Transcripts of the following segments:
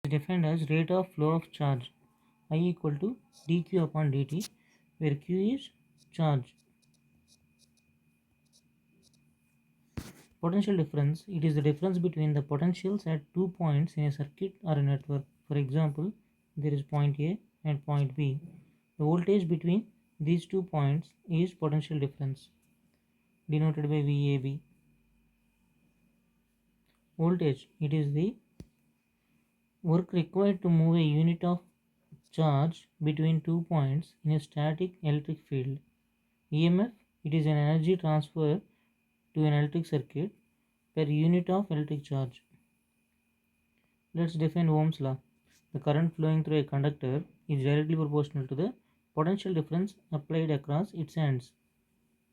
defined as rate of flow of charge I equal to dq upon dt, where q is charge. Potential difference, it is the difference between the potentials at 2 points in a circuit or a network. For example, there is point A and point B. The voltage between these 2 points is potential difference, denoted by VAB. Voltage, it is the work required to move a unit of charge between 2 points in a static electric field. EMF, it is an energy transfer to an electric circuit per unit of electric charge. Let's define Ohm's law. The current flowing through a conductor is directly proportional to the potential difference applied across its ends.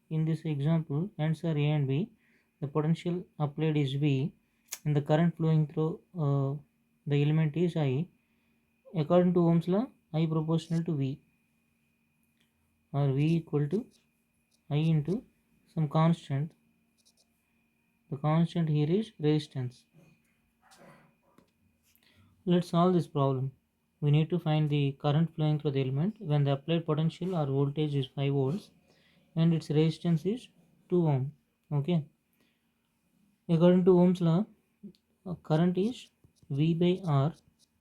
In this example, ends are A and B. The potential applied is V, and the current flowing through the element is I. According to Ohm's law, I proportional to V, or V equal to I into some constant. The constant here is resistance. Let's solve this problem. We need to find the current flowing through the element when the applied potential or voltage is 5 volts and its resistance is 2 ohm. Okay. According to Ohm's law, current is V by R.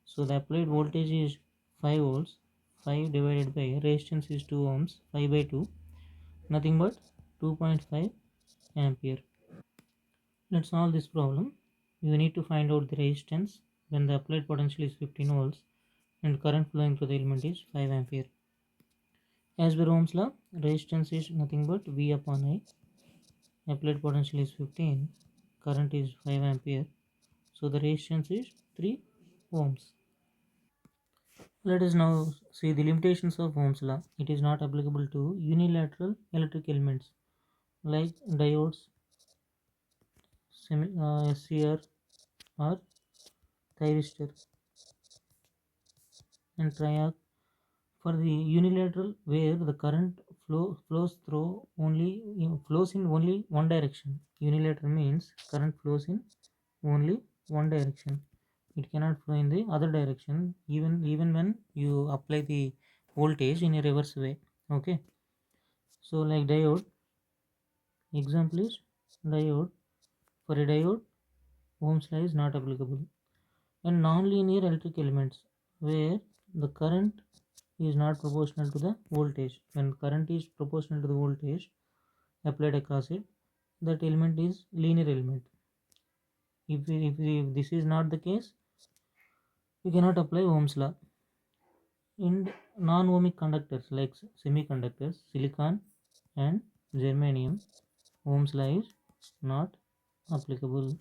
So the applied voltage is 5 volts. 5 divided by resistance is 2 ohms. 5 by 2. Nothing but 2.5 ampere. Let's solve this problem. You need to find out the resistance when the applied potential is 15 volts and current flowing through the element is 5 ampere. As per Ohm's law, resistance is nothing but V upon I. Applied potential is 15, current is 5 ampere, so the resistance is 3 ohms. Let us now see the limitations of Ohm's law. It is not applicable to unilateral electric elements like diodes, SCR or thyristor and triarc. For the unilateral, where the current flows in only one direction. Unilateral means current flows in only one direction. It cannot flow in the other direction even when you apply the voltage in a reverse way. Okay. So like diode, example is diode. For a diode, Ohm's law is not applicable. And non-linear electric elements, where the current is not proportional to the voltage. When current is proportional to the voltage applied across it, that element is linear element. If this is not the case, you cannot apply Ohm's law. In non-ohmic conductors like semiconductors, silicon and germanium, Ohm's law is not applicable.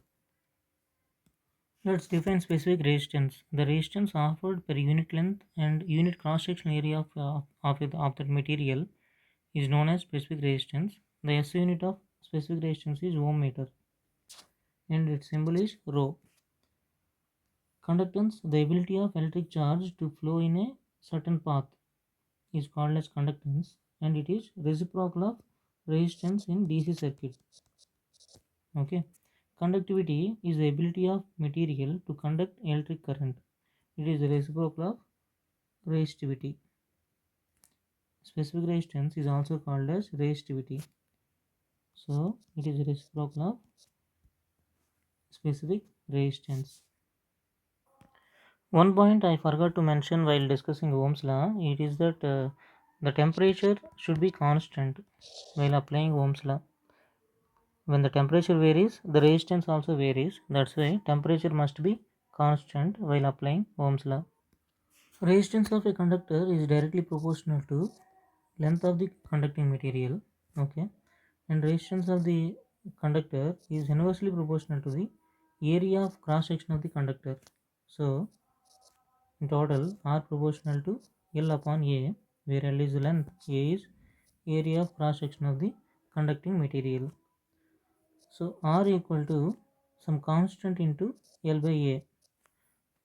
Let's define specific resistance. The resistance offered per unit length and unit cross-sectional area of that material is known as specific resistance. The SI unit of specific resistance is ohm meter and its symbol is rho. Conductance, the ability of electric charge to flow in a certain path, is called as conductance, and it is reciprocal of resistance in DC circuit. Okay. Conductivity is the ability of material to conduct electric current. It is the reciprocal of resistivity. Specific resistance is also called as resistivity. So it is a reciprocal of specific resistance. One point I forgot to mention while discussing Ohm's law, it is that the temperature should be constant while applying Ohm's law. When the temperature varies, the resistance also varies. That's why temperature must be constant while applying Ohm's law. Resistance of a conductor is directly proportional to length of the conducting material. Okay, and resistance of the conductor is inversely proportional to the area of cross section of the conductor. So in total, R proportional to L upon A, where L is the length, A is area of cross section of the conducting material. So R equal to some constant into L by A.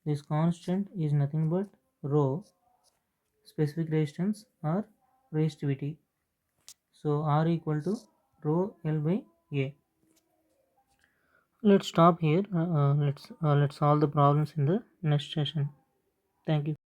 This constant is nothing but rho, specific resistance or resistivity. So R equal to rho L by A. Let's stop here. Let's solve the problems in the next session. Thank you.